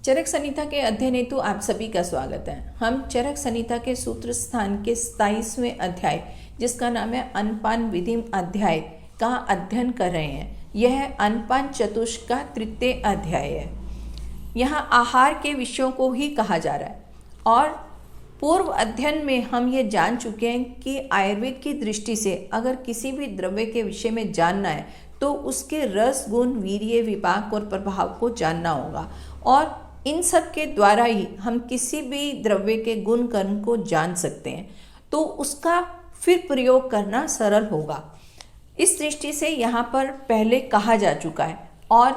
चरक संहिता के अध्ययन हेतु आप सभी का स्वागत है। हम चरक संहिता के सूत्र स्थान के 27वें अध्याय, जिसका नाम है अन्नपान विधिम अध्याय, का अध्ययन कर रहे हैं। यह अन्नपान चतुष्क का तृतीय अध्याय है। यहाँ आहार के विषयों को ही कहा जा रहा है और पूर्व अध्ययन में हम ये जान चुके हैं कि आयुर्वेद की दृष्टि से अगर किसी भी द्रव्य के विषय में जानना है तो उसके रस, गुण, वीर्य, विपाक और प्रभाव को जानना होगा और इन सब के द्वारा ही हम किसी भी द्रव्य के गुण कर्म को जान सकते हैं, तो उसका फिर प्रयोग करना सरल होगा। इस दृष्टि से यहाँ पर पहले कहा जा चुका है और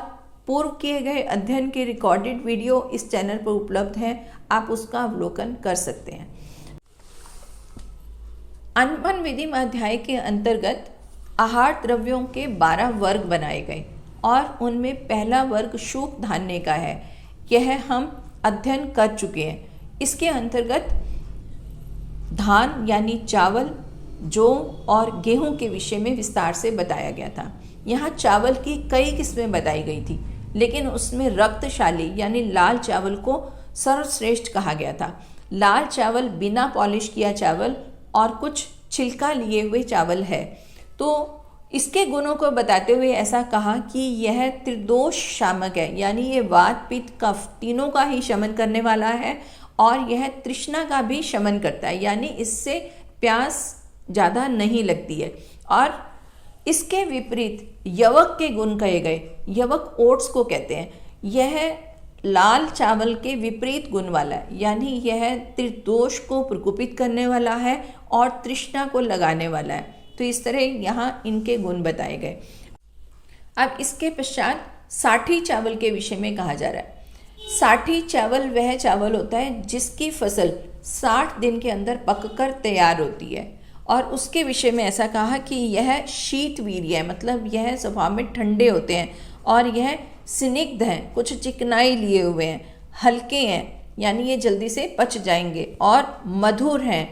पूर्व किए गए अध्ययन के रिकॉर्डेड वीडियो इस चैनल पर उपलब्ध हैं, आप उसका अवलोकन कर सकते हैं। अन्नपान विधिम अध्याय के अंतर्गत आहार द्रव्यों के 12 वर्ग बनाए गए और उनमें पहला वर्ग शुष्क धान्य का है। यह हम अध्ययन कर चुके हैं। इसके अंतर्गत धान यानी चावल, जौ और गेहूं के विषय में विस्तार से बताया गया था। यहाँ चावल की कई किस्में बताई गई थी, लेकिन उसमें रक्तशाली यानी लाल चावल को सर्वश्रेष्ठ कहा गया था। लाल चावल बिना पॉलिश किया चावल और कुछ छिलका लिए हुए चावल है। तो इसके गुणों को बताते हुए ऐसा कहा कि यह त्रिदोष शामक है, यानी ये वात, पित्त, कफ तीनों का ही शमन करने वाला है और यह तृष्णा का भी शमन करता है, यानी इससे प्यास ज़्यादा नहीं लगती है। और इसके विपरीत यवक के गुण कहे गए। यवक ओट्स को कहते हैं। यह लाल चावल के विपरीत गुण वाला है, यानी यह त्रिदोष को प्रकोपित करने वाला है और तृष्णा को लगाने वाला है। तो इस तरह यहाँ इनके गुण बताए गए। अब इसके पश्चात साठी चावल के विषय में कहा जा रहा है। साठी चावल वह चावल होता है जिसकी फसल 60 दिन के अंदर पककर तैयार होती है और उसके विषय में ऐसा कहा कि यह शीत वीर्य है, मतलब यह स्वभाव में ठंडे होते हैं और यह स्निग्ध हैं, कुछ चिकनाई लिए हुए हैं, हल्के हैं, यानी ये जल्दी से पच जाएंगे और मधुर हैं,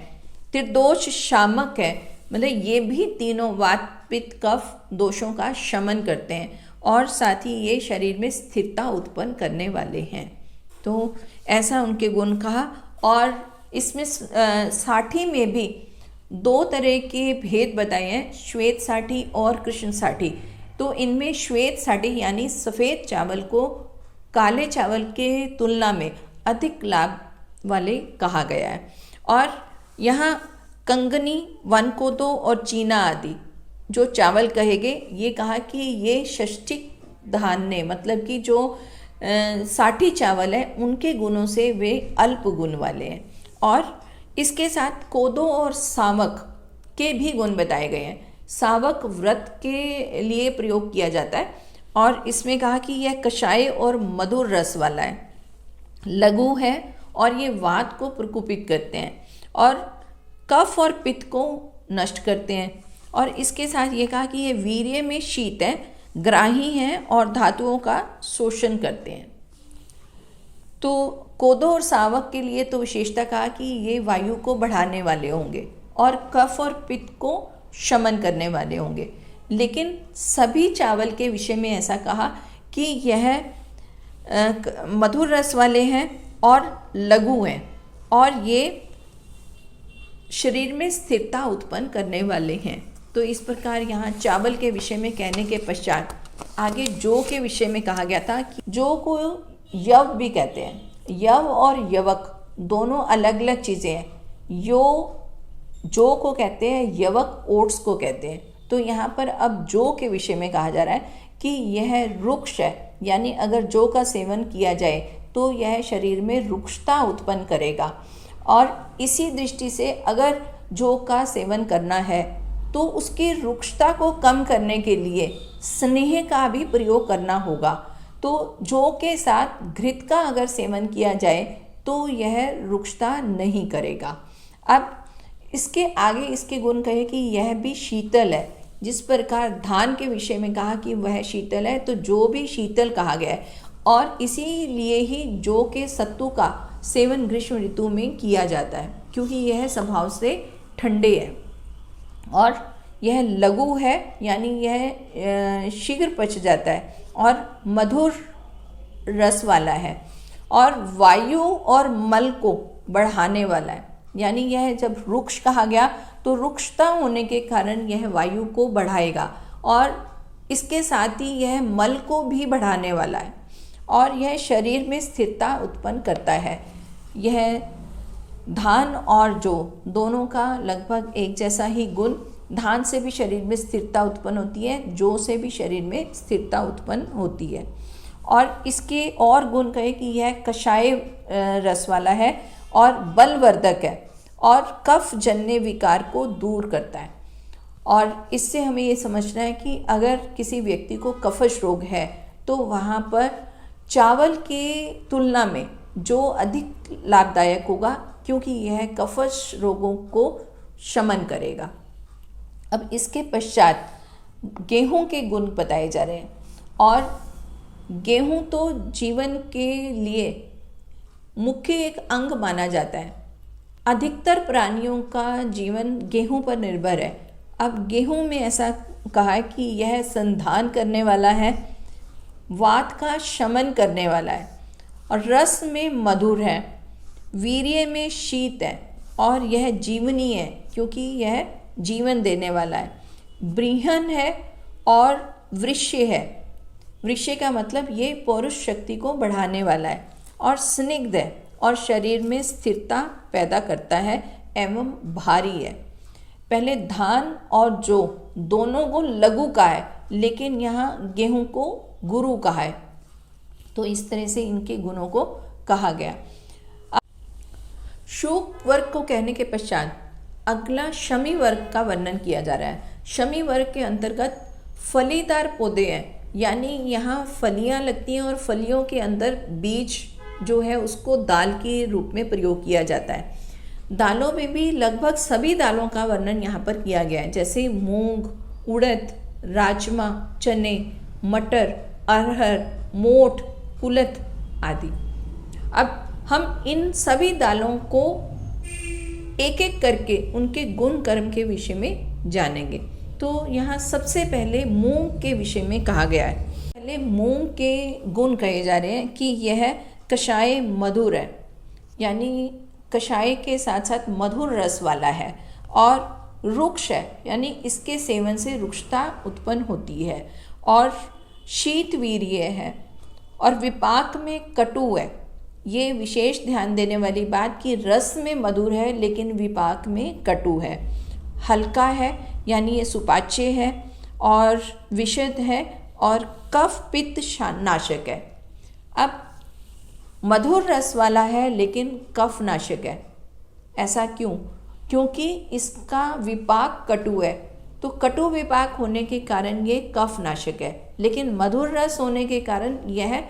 त्रिदोष शामक है, मतलब ये भी तीनों वात, पित्त, कफ दोषों का शमन करते हैं और साथ ही ये शरीर में स्थिरता उत्पन्न करने वाले हैं। तो ऐसा उनके गुण कहा। और इसमें साठी में भी 2 तरह के भेद बताए हैं, श्वेत साठी और कृष्ण साठी। तो इनमें श्वेत साठी यानी सफ़ेद चावल को काले चावल के तुलना में अधिक लाभ वाले कहा गया है। और यहाँ कंगनी, वनकोदो और चीना आदि जो चावल कहे गए, ये कहा कि ये षष्ठिक धान्य, मतलब कि जो साठी चावल है उनके गुणों से वे अल्प गुण वाले हैं। और इसके साथ कोदो और सावक के भी गुण बताए गए हैं। सावक व्रत के लिए प्रयोग किया जाता है और इसमें कहा कि यह कषाय और मधुर रस वाला है, लघु है और ये वात को प्रकोपित करते हैं और कफ और पित्त को नष्ट करते हैं। और इसके साथ ये कहा कि ये वीर्य में शीत है, ग्राही हैं और धातुओं का शोषण करते हैं। तो कोदो और सावक के लिए तो विशेषता कहा कि ये वायु को बढ़ाने वाले होंगे और कफ और पित्त को शमन करने वाले होंगे। लेकिन सभी चावल के विषय में ऐसा कहा कि यह मधुर रस वाले हैं और लघु हैं और ये शरीर में स्थिरता उत्पन्न करने वाले हैं। तो इस प्रकार यहाँ चावल के विषय में कहने के पश्चात आगे जौ के विषय में कहा गया था कि जौ को यव भी कहते हैं। यव और यवक दोनों अलग अलग चीज़ें हैं। जौ को कहते हैं, यवक ओट्स को कहते हैं। तो यहाँ पर अब जौ के विषय में कहा जा रहा है कि यह रुक्ष है, यानी अगर जौ का सेवन किया जाए तो यह शरीर में रुक्षता उत्पन्न करेगा और इसी दृष्टि से अगर जौ का सेवन करना है तो उसकी रुक्षता को कम करने के लिए स्नेह का भी प्रयोग करना होगा। तो जौ के साथ घृत का अगर सेवन किया जाए तो यह रुक्षता नहीं करेगा। अब इसके आगे इसके गुण कहे कि यह भी शीतल है। जिस प्रकार धान के विषय में कहा कि वह शीतल है, तो जौ भी शीतल कहा गया है और इसीलिए ही जौ के सत्तू का सेवन ग्रीष्म ऋतु में किया जाता है, क्योंकि यह स्वभाव से ठंडे है और यह लघु है, यानी यह शीघ्र पच जाता है और मधुर रस वाला है और वायु और मल को बढ़ाने वाला है। यानी यह जब रुक्ष कहा गया तो रुक्षता होने के कारण यह वायु को बढ़ाएगा और इसके साथ ही यह मल को भी बढ़ाने वाला है और यह शरीर में स्थिरता उत्पन्न करता है। यह धान और जौ दोनों का लगभग एक जैसा ही गुण, धान से भी शरीर में स्थिरता उत्पन्न होती है, जौ से भी शरीर में स्थिरता उत्पन्न होती है। और इसके और गुण कहे कि यह कषाय रस वाला है और बलवर्धक है और कफ जन्य विकार को दूर करता है। और इससे हमें ये समझना है कि अगर किसी व्यक्ति को कफश रोग है तो वहाँ पर चावल की तुलना में जो अधिक लाभदायक होगा, क्योंकि यह कफश रोगों को शमन करेगा। अब इसके पश्चात गेहूं के गुण बताए जा रहे हैं और गेहूं तो जीवन के लिए मुख्य एक अंग माना जाता है। अधिकतर प्राणियों का जीवन गेहूं पर निर्भर है। अब गेहूं में ऐसा कहा है कि यह संधान करने वाला है, वात का शमन करने वाला है और रस में मधुर है, वीर्य में शीत है और यह जीवनीय है क्योंकि यह जीवन देने वाला है। बृहन है और वृष्य है। वृष्य का मतलब ये पौरुष शक्ति को बढ़ाने वाला है और स्निग्ध है और शरीर में स्थिरता पैदा करता है एवं भारी है। पहले धान और जौ दोनों को लघु का है, लेकिन यहाँ गेहूं को गुरु कहा है। तो इस तरह से इनके गुणों को कहा गया। शूक वर्ग को कहने के पश्चात अगला शमी वर्ग का वर्णन किया जा रहा है। शमी वर्ग के अंतर्गत फलीदार पौधे हैं, यानी यहाँ फलियाँ लगती हैं और फलियों के अंदर बीज जो है उसको दाल के रूप में प्रयोग किया जाता है। दालों में भी लगभग सभी दालों का वर्णन यहाँ पर किया गया है, जैसे मूंग, उड़द, राजमा, चने, मटर, अरहर, मोठ, कुलथ आदि। अब हम इन सभी दालों को एक एक करके उनके गुण कर्म के विषय में जानेंगे। तो यहाँ सबसे पहले मूंग के विषय में कहा गया है। पहले मूंग के गुण कहे जा रहे हैं कि यह कषाय मधुर है, यानी कषाय के साथ साथ मधुर रस वाला है और रुक्ष है, यानी इसके सेवन से रुक्षता उत्पन्न होती है और शीत वीर्य है और विपाक में कटु है। ये विशेष ध्यान देने वाली बात कि रस में मधुर है लेकिन विपाक में कटु है। हल्का है, यानी ये सुपाच्य है और विशद है और कफ पित्त नाशक है। अब मधुर रस वाला है लेकिन कफ नाशक है। ऐसा क्यों? क्योंकि इसका विपाक कटु है, तो कटु विपाक होने के कारण ये कफ नाशक है, लेकिन मधुर रस होने के कारण यह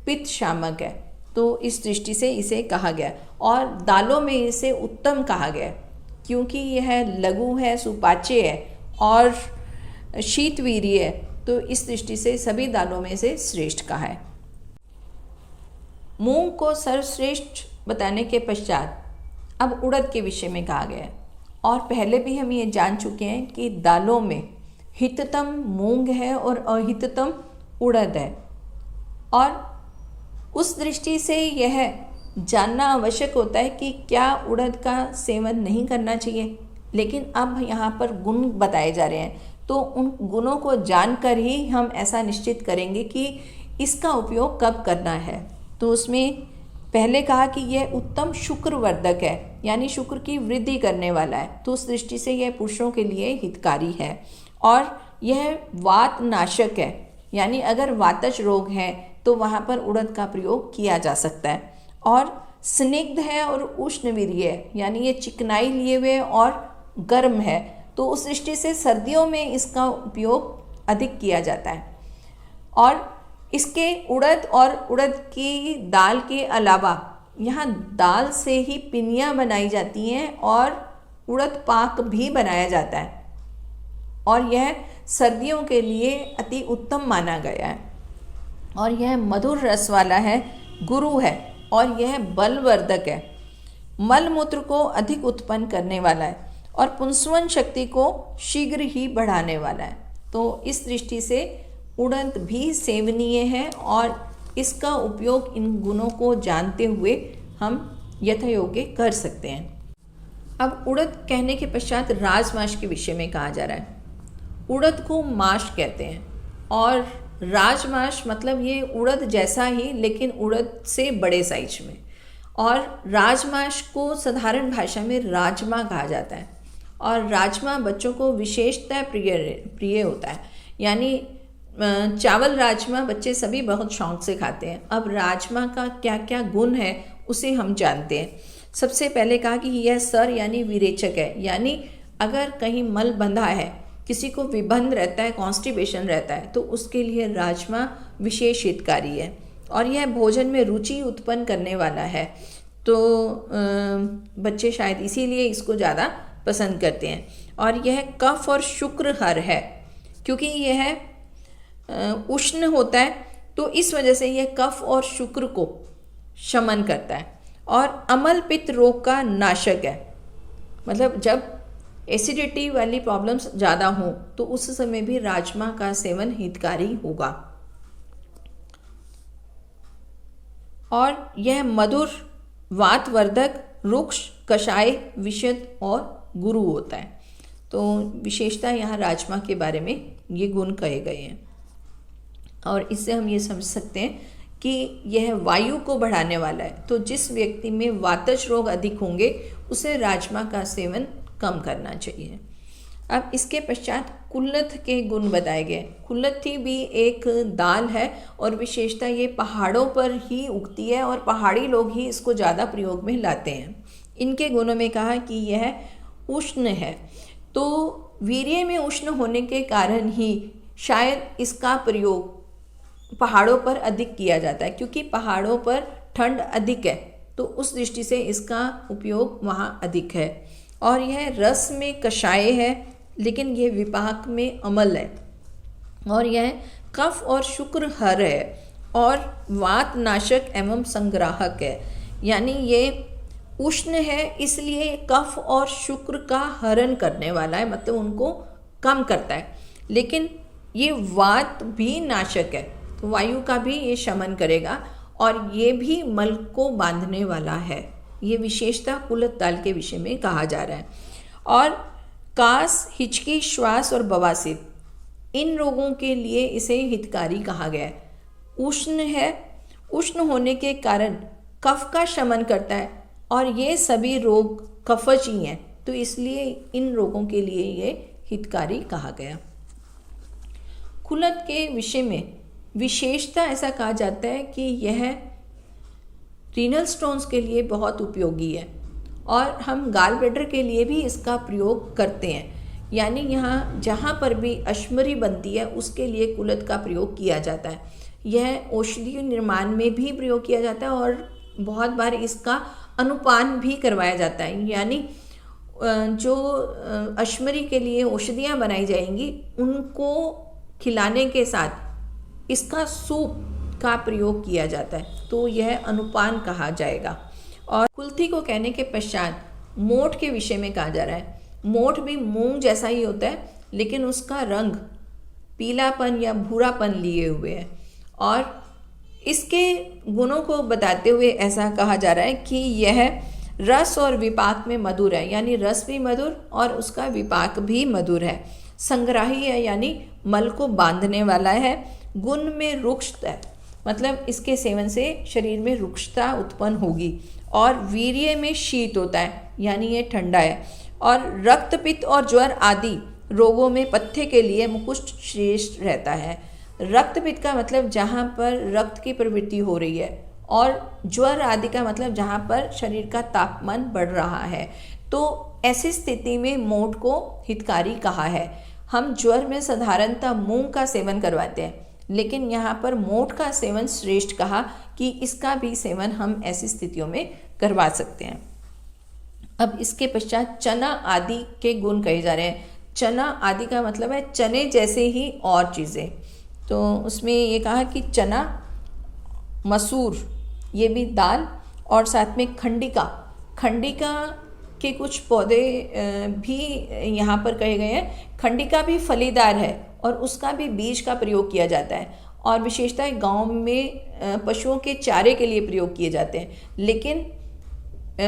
पित्त शामक है। तो इस दृष्टि से इसे कहा गया और दालों में इसे उत्तम कहा गया क्योंकि यह लघु है, सुपाच्य है और शीतवीर्य है। तो इस दृष्टि से सभी दालों में से श्रेष्ठ कहा है। मूंग को सर्वश्रेष्ठ बताने के पश्चात अब उड़द के विषय में कहा गया है और पहले भी हम ये जान चुके हैं कि दालों में हिततम मूंग है और अहिततम उड़द है और उस दृष्टि से यह जानना आवश्यक होता है कि क्या उड़द का सेवन नहीं करना चाहिए। लेकिन अब यहाँ पर गुण बताए जा रहे हैं, तो उन गुणों को जानकर ही हम ऐसा निश्चित करेंगे कि इसका उपयोग कब करना है। तो उसमें पहले कहा कि यह उत्तम शुक्रवर्धक है, यानी शुक्र की वृद्धि करने वाला है। तो उस दृष्टि से यह पुरुषों के लिए हितकारी है और यह वात नाशक है, यानी अगर वातज रोग है तो वहाँ पर उड़द का प्रयोग किया जा सकता है। और स्निग्ध है और उष्णवीर्य है, यानी ये चिकनाई लिए हुए और गर्म है, तो उस दृष्टि से सर्दियों में इसका उपयोग अधिक किया जाता है। और इसके उड़द और उड़द की दाल के अलावा यहाँ दाल से ही पिनियाँ बनाई जाती हैं और उड़द पाक भी बनाया जाता है और यह सर्दियों के लिए अति उत्तम माना गया है। और यह मधुर रस वाला है, गुरु है और यह बलवर्धक है, मल मूत्र को अधिक उत्पन्न करने वाला है और पुंसवन शक्ति को शीघ्र ही बढ़ाने वाला है। तो इस दृष्टि से उड़द भी सेवनीय है और इसका उपयोग इन गुणों को जानते हुए हम यथायोग्य कर सकते हैं। अब उड़द कहने के पश्चात राजमाश के विषय में कहा जा रहा है। उड़द को माश कहते हैं और राजमाश मतलब ये उड़द जैसा ही लेकिन उड़द से बड़े साइज में, और राजमाश को साधारण भाषा में राजमा कहा जाता है। और राजमा बच्चों को विशेषतः प्रिय होता है, यानी चावल राजमा बच्चे सभी बहुत शौक से खाते हैं। अब राजमा का क्या क्या गुण है उसे हम जानते हैं। सबसे पहले कहा कि यह सर यानी विरेचक है, यानी अगर कहीं मल बंधा है, किसी को विबंध रहता है, कॉन्स्टिपेशन रहता है, तो उसके लिए राजमा विशेष हितकारी है। और यह भोजन में रुचि उत्पन्न करने वाला है, तो बच्चे शायद इसीलिए इसको ज़्यादा पसंद करते हैं। और यह कफ और शुक्र हर है, क्योंकि यह उष्ण होता है, तो इस वजह से यह कफ और शुक्र को शमन करता है। और अम्ल पित्त रोग का नाशक है, मतलब जब एसिडिटी वाली प्रॉब्लम्स ज़्यादा हों तो उस समय भी राजमा का सेवन हितकारी होगा। और यह मधुर, वातवर्धक, रुक्ष, कषाय, विशद और गुरु होता है। तो विशेषता यहाँ राजमा के बारे में ये गुण कहे गए हैं। और इससे हम ये समझ सकते हैं कि यह वायु को बढ़ाने वाला है, तो जिस व्यक्ति में वातज रोग अधिक होंगे उसे राजमा का सेवन कम करना चाहिए। अब इसके पश्चात कुल्लथ के गुण बताए गए। कुल्लथी भी एक दाल है और विशेषता ये पहाड़ों पर ही उगती है और पहाड़ी लोग ही इसको ज़्यादा प्रयोग में लाते हैं। इनके गुणों में कहा कि यह उष्ण है, तो वीर्य में उष्ण होने के कारण ही शायद इसका प्रयोग पहाड़ों पर अधिक किया जाता है, क्योंकि पहाड़ों पर ठंड अधिक है, तो उस दृष्टि से इसका उपयोग वहाँ अधिक है। और यह रस में कषाय है, लेकिन यह विपाक में अम्ल है। और यह कफ और शुक्र हर है और वात नाशक एवं संग्राहक है, यानी ये उष्ण है इसलिए कफ और शुक्र का हरण करने वाला है, मतलब उनको कम करता है। लेकिन ये वात भी नाशक है, तो वायु का भी ये शमन करेगा और ये भी मल को बांधने वाला है। ये विशेषता कुल्थ दाल के विषय में कहा जा रहा है। और कास, हिचकी, श्वास और बवासीर, इन रोगों के लिए इसे हितकारी कहा गया है। उष्ण है, उष्ण होने के कारण कफ का शमन करता है और ये सभी रोग कफज ही हैं, तो इसलिए इन रोगों के लिए ये हितकारी कहा गया। कुल्थ के विषय में विशेषता ऐसा कहा जाता है कि यह रीनल स्टोन्स के लिए बहुत उपयोगी है और हम गाल ब्लैडर के लिए भी इसका प्रयोग करते हैं, यानी यहाँ जहाँ पर भी अश्मरी बनती है उसके लिए कुल्थ का प्रयोग किया जाता है। यह औषधीय निर्माण में भी प्रयोग किया जाता है और बहुत बार इसका अनुपान भी करवाया जाता है, यानी जो अश्मरी के लिए औषधियाँ बनाई जाएंगी उनको खिलाने के साथ इसका सूप का प्रयोग किया जाता है, तो यह अनुपान कहा जाएगा। और कुल्थी को कहने के पश्चात मोठ के विषय में कहा जा रहा है। मोठ भी मूंग जैसा ही होता है, लेकिन उसका रंग पीलापन या भूरापन लिए हुए है। और इसके गुणों को बताते हुए ऐसा कहा जा रहा है कि यह रस और विपाक में मधुर है, यानी रस भी मधुर और उसका विपाक भी मधुर है। संग्राही है, यानी मल को बांधने वाला है। गुण में रुक्ष है, मतलब इसके सेवन से शरीर में रुक्षता उत्पन्न होगी। और वीर्य में शीत होता है, यानी ये ठंडा है। और रक्तपित्त और ज्वर आदि रोगों में पथ्य के लिए मुकुष्ट श्रेष्ठ रहता है। रक्तपित्त का मतलब जहाँ पर रक्त की प्रवृत्ति हो रही है, और ज्वर आदि का मतलब जहाँ पर शरीर का तापमान बढ़ रहा है, तो ऐसी स्थिति में मोठ को हितकारी कहा है। हम ज्वर में साधारणतः मूंग का सेवन करवाते हैं, लेकिन यहाँ पर मोठ का सेवन श्रेष्ठ कहा कि इसका भी सेवन हम ऐसी स्थितियों में करवा सकते हैं। अब इसके पश्चात चना आदि के गुण कहे जा रहे हैं। चना आदि का मतलब है चने जैसे ही और चीज़ें, तो उसमें ये कहा कि चना, मसूर, ये भी दाल, और साथ में खंडिका, खंडिका के कुछ पौधे भी यहाँ पर कहे गए हैं। खंडिका भी फलीदार है और उसका भी बीज का प्रयोग किया जाता है। और विशेषतः गांव में पशुओं के चारे के लिए प्रयोग किए जाते हैं, लेकिन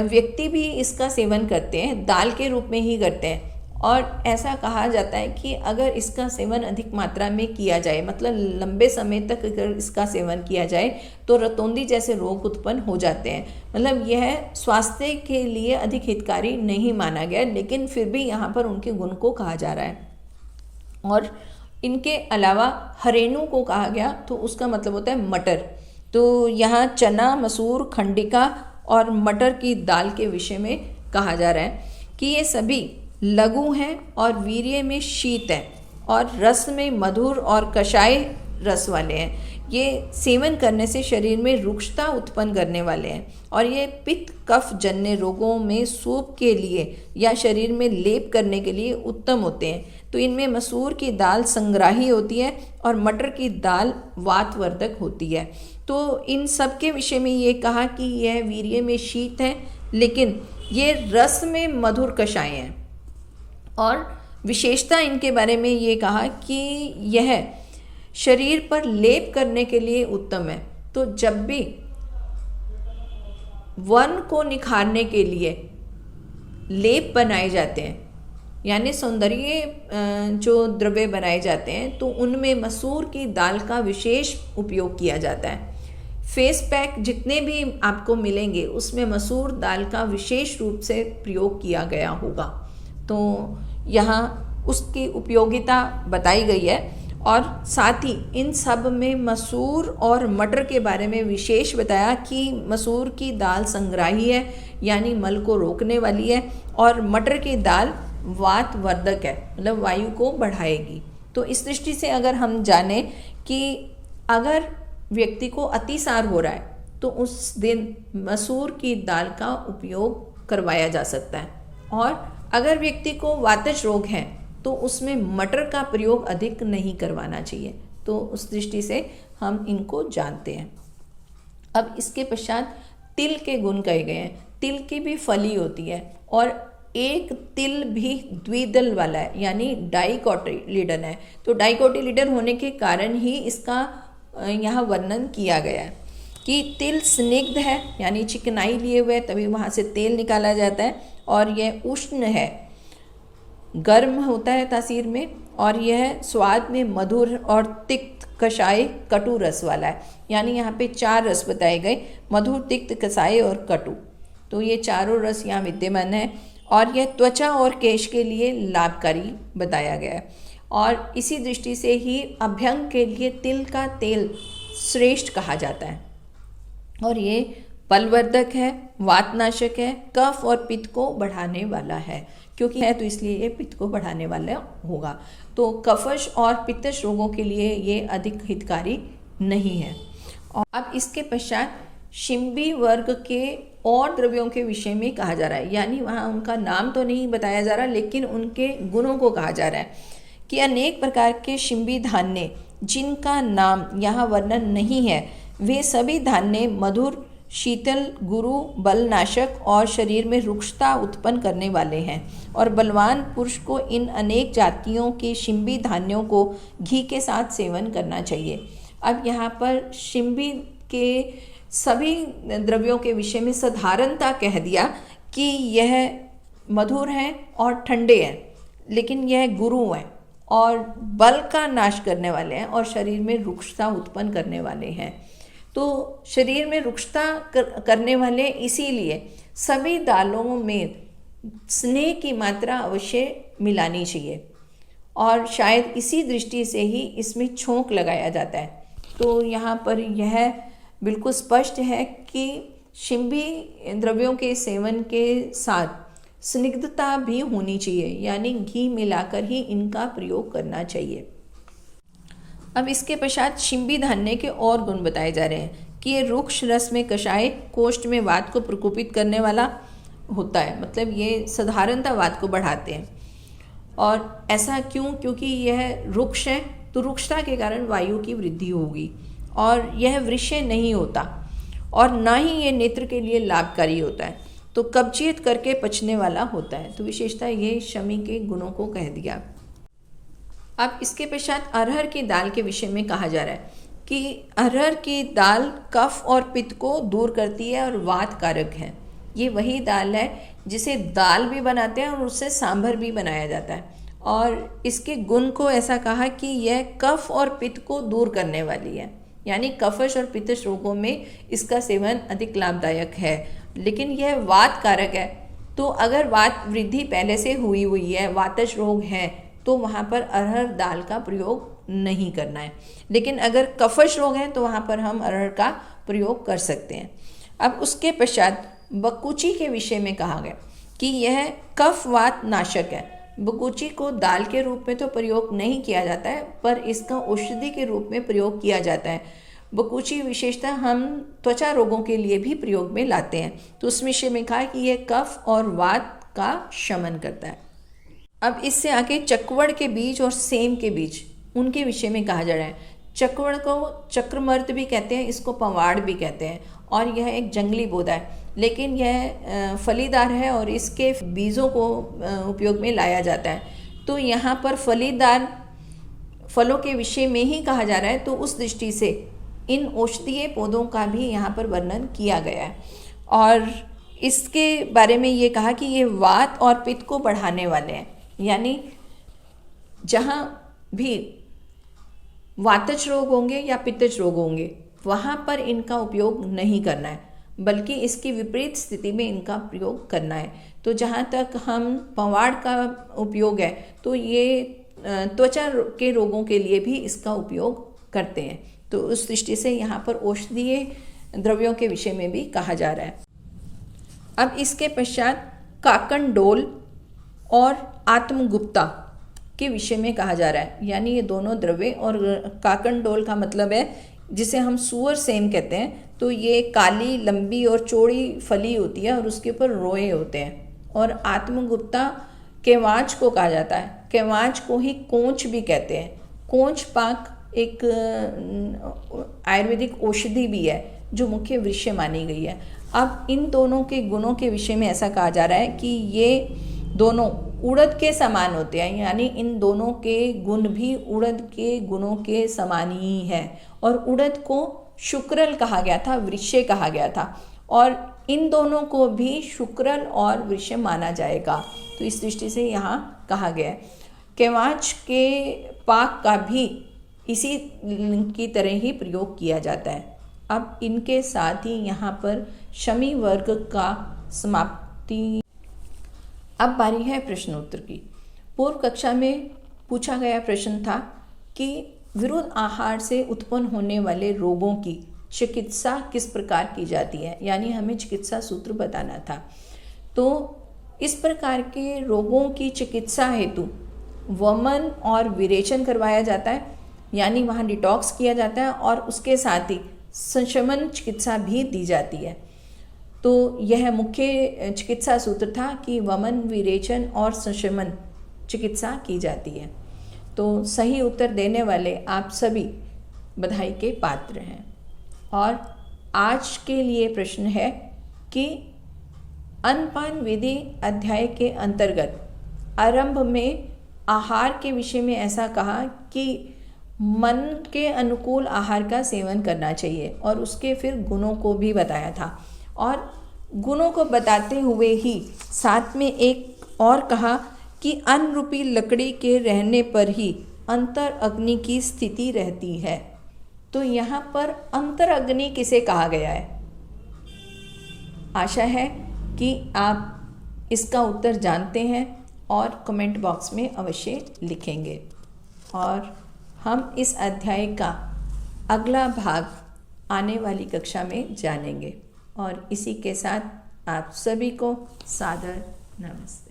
व्यक्ति भी इसका सेवन करते हैं, दाल के रूप में ही करते हैं। और ऐसा कहा जाता है कि अगर इसका सेवन अधिक मात्रा में किया जाए, मतलब लंबे समय तक अगर इसका सेवन किया जाए, तो रतौंधी जैसे रोग उत्पन्न हो जाते हैं। मतलब यह स्वास्थ्य के लिए अधिक हितकारी नहीं माना गया, लेकिन फिर भी यहाँ पर उनके गुण को कहा जा रहा है। और इनके अलावा हरेणु को कहा गया, तो उसका मतलब होता है मटर। तो यहाँ चना, मसूर, खंडिका और मटर की दाल के विषय में कहा जा रहा है कि ये सभी लघु हैं और वीर्य में शीत है और रस में मधुर और कषाय रस वाले हैं। ये सेवन करने से शरीर में रुक्षता उत्पन्न करने वाले हैं और ये पित्त कफ जन्य रोगों में सूप के लिए या शरीर में लेप करने के लिए उत्तम होते हैं। तो इनमें मसूर की दाल संग्राही होती है और मटर की दाल वातवर्धक होती है। तो इन सब के विषय में ये कहा कि यह वीर्य में शीत है, लेकिन ये रस में मधुर कषाय हैं। और विशेषता इनके बारे में ये कहा कि यह शरीर पर लेप करने के लिए उत्तम है। तो जब भी वर्ण को निखारने के लिए लेप बनाए जाते हैं, यानी सौंदर्य जो द्रव्य बनाए जाते हैं, तो उनमें मसूर की दाल का विशेष उपयोग किया जाता है। फेस पैक जितने भी आपको मिलेंगे उसमें मसूर दाल का विशेष रूप से प्रयोग किया गया होगा। तो यहाँ उसकी उपयोगिता बताई गई है और साथ ही इन सब में मसूर और मटर के बारे में विशेष बताया कि मसूर की दाल संग्राही है, यानी मल को रोकने वाली है, और मटर की दाल वातवर्धक है, मतलब वायु को बढ़ाएगी। तो इस दृष्टि से अगर हम जाने कि अगर व्यक्ति को अतिसार हो रहा है तो उस दिन मसूर की दाल का उपयोग करवाया जा सकता है, और अगर व्यक्ति को वातज रोग है तो उसमें मटर का प्रयोग अधिक नहीं करवाना चाहिए। तो उस दृष्टि से हम इनको जानते हैं। अब इसके पश्चात तिल के गुण कहे गए हैं। तिल की भी फली होती है और एक तिल भी द्विदल वाला है, यानी डाइकोटिलीडन है। तो डाइकोटिलीडन होने के कारण ही इसका यहाँ वर्णन किया गया है कि तिल स्निग्ध है, यानी चिकनाई लिए हुए, तभी वहाँ से तेल निकाला जाता है, और यह उष्ण है, गर्म होता है तासीर में, और यह स्वाद में मधुर और तिक्त कषाय कटु रस वाला है। यानी यहाँ पे 4 रस बताए गए, मधुर, तिक्त, कषाय और कटु। तो ये चारों रस यहाँ विद्यमान है और यह त्वचा और केश के लिए लाभकारी बताया गया है। और इसी दृष्टि से ही अभ्यंग के लिए तिल का तेल श्रेष्ठ कहा जाता है, और ये बलवर्धक है, वातनाशक है, कफ और पित्त को बढ़ाने वाला है। क्योंकि है तो इसलिए ये पित्त को बढ़ाने वाला होगा। तो कफश और पित्तश रोगों के लिए ये अधिक हितकारी नहीं है। और अब इसके पश्चात शिंबी वर्ग के और द्रव्यों के विषय में कहा जा रहा है, यानी वहाँ उनका नाम तो नहीं बताया जा रहा, लेकिन उनके गुणों को कहा जा रहा है कि अनेक प्रकार के शिंबी धान्य जिनका नाम यहाँ वर्णन नहीं है, वे सभी धान्य मधुर, शीतल, गुरु, बलनाशक और शरीर में रुक्षता उत्पन्न करने वाले हैं। और बलवान पुरुष को इन अनेक जातियों के शिंबी धान्यों को घी के साथ सेवन करना चाहिए। अब यहाँ पर शिंबी के सभी द्रव्यों के विषय में साधारणता कह दिया कि यह मधुर हैं और ठंडे हैं, लेकिन यह गुरु हैं और बल का नाश करने वाले हैं और शरीर में रुक्षता उत्पन्न करने वाले हैं। तो शरीर में रुक्षता करने वाले, इसीलिए सभी दालों में स्नेह की मात्रा अवश्य मिलानी चाहिए, और शायद इसी दृष्टि से ही इसमें छोंक लगाया जाता है। तो यहाँ पर यह बिल्कुल स्पष्ट है कि शिंबी द्रव्यों के सेवन के साथ स्निग्धता भी होनी चाहिए, यानी घी मिलाकर ही इनका प्रयोग करना चाहिए। अब इसके पश्चात शिंबी धान्य के और गुण बताए जा रहे हैं कि ये रुक्ष रस में कषाय कोष्ठ में वात को प्रकोपित करने वाला होता है, मतलब ये साधारणता वात को बढ़ाते हैं। और ऐसा क्यों? क्योंकि यह रुक्ष है, तो रुक्षता के कारण वायु की वृद्धि होगी, और यह वृषय नहीं होता, और ना ही ये नेत्र के लिए लाभकारी होता है, तो कब्जियत करके पचने वाला होता है। तो विशेषता ये शमी के गुणों को कह दिया। अब इसके पश्चात अरहर की दाल के विषय में कहा जा रहा है कि अरहर की दाल कफ और पित्त को दूर करती है और वात कारक है। ये वही दाल है जिसे दाल भी बनाते हैं और उससे सांभर भी बनाया जाता है। और इसके गुण को ऐसा कहा कि यह कफ और पित्त को दूर करने वाली है, यानी कफश और पित्तश रोगों में इसका सेवन अधिक लाभदायक है। लेकिन यह वात कारक है, तो अगर वात वृद्धि पहले से हुई है, वातज रोग है, तो वहाँ पर अरहर दाल का प्रयोग नहीं करना है। लेकिन अगर कफश रोग है तो वहाँ पर हम अरहर का प्रयोग कर सकते हैं। अब उसके पश्चात बकुची के विषय में कहा गया कि यह कफ वात नाशक है। बकुची को दाल के रूप में तो प्रयोग नहीं किया जाता है, पर इसका औषधि के रूप में प्रयोग किया जाता है। बकुची विशेषतः हम त्वचा रोगों के लिए भी प्रयोग में लाते हैं। तो उस विषय में कहा कि यह कफ और वात का शमन करता है। अब इससे आगे चकवड़ के बीज और सेम के बीज, उनके विषय में कहा जा रहा है। चकवड़ को चक्रमर्द भी कहते हैं, इसको पवाड़ भी कहते हैं, और यह एक जंगली पौधा है, लेकिन यह फलीदार है और इसके बीजों को उपयोग में लाया जाता है। तो यहाँ पर फलीदार फलों के विषय में ही कहा जा रहा है, तो उस दृष्टि से इन औषधीय पौधों का भी यहाँ पर वर्णन किया गया है। और इसके बारे में ये कहा कि ये वात और पित्त को बढ़ाने वाले हैं, यानी जहाँ भी वातज रोग होंगे या पित्तज रोग होंगे वहाँ पर इनका उपयोग नहीं करना है, बल्कि इसकी विपरीत स्थिति में इनका प्रयोग करना है। तो जहाँ तक हम पवाड़ का उपयोग है, तो ये त्वचा के रोगों के लिए भी इसका उपयोग करते हैं। तो उस दृष्टि से यहाँ पर औषधीय द्रव्यों के विषय में भी कहा जा रहा है। अब इसके पश्चात काकंडोल और आत्मगुप्ता के विषय में कहा जा रहा है, यानी ये दोनों द्रव्य। और काकंडोल का मतलब है जिसे हम सुअर सेम कहते हैं, तो ये काली लंबी और चौड़ी फली होती है और उसके ऊपर रोए होते हैं। और आत्मगुप्ता केवाच को कहा जाता है, केवाच को ही कोंच भी कहते हैं। कोंच पाक एक आयुर्वेदिक औषधि भी है जो मुख्य वृक्ष मानी गई है। अब इन दोनों के गुणों के विषय में ऐसा कहा जा रहा है कि ये दोनों उड़द के समान होते हैं, यानी इन दोनों के गुण भी उड़द के गुणों के समान ही है। और उड़द को शुक्रल कहा गया था, वृक्ष कहा गया था, और इन दोनों को भी शुक्रल और वृक्ष माना जाएगा। तो इस दृष्टि से यहाँ कहा गया है। केवाच के पाक का भी इसी की तरह ही प्रयोग किया जाता है। अब इनके साथ ही यहाँ पर शमी वर्ग का समाप्ति। अब बारी है प्रश्नोत्तर की। पूर्व कक्षा में पूछा गया प्रश्न था कि विरुद्ध आहार से उत्पन्न होने वाले रोगों की चिकित्सा किस प्रकार की जाती है, यानी हमें चिकित्सा सूत्र बताना था। तो इस प्रकार के रोगों की चिकित्सा हेतु वमन और विरेचन करवाया जाता है, यानी वहाँ डिटॉक्स किया जाता है, और उसके साथ ही संशमन चिकित्सा भी दी जाती है। तो यह मुख्य चिकित्सा सूत्र था कि वमन, विरेचन और संशमन चिकित्सा की जाती है। तो सही उत्तर देने वाले आप सभी बधाई के पात्र हैं। और आज के लिए प्रश्न है कि अन्नपान विधि अध्याय के अंतर्गत आरंभ में आहार के विषय में ऐसा कहा कि मन के अनुकूल आहार का सेवन करना चाहिए, और उसके फिर गुणों को भी बताया था। और गुणों को बताते हुए ही साथ में एक और कहा कि अन्न रूपी लकड़ी के रहने पर ही अंतर अग्नि की स्थिति रहती है। तो यहाँ पर अंतर अग्नि किसे कहा गया है? आशा है कि आप इसका उत्तर जानते हैं और कमेंट बॉक्स में अवश्य लिखेंगे। और हम इस अध्याय का अगला भाग आने वाली कक्षा में जानेंगे। और इसी के साथ आप सभी को सादर नमस्ते।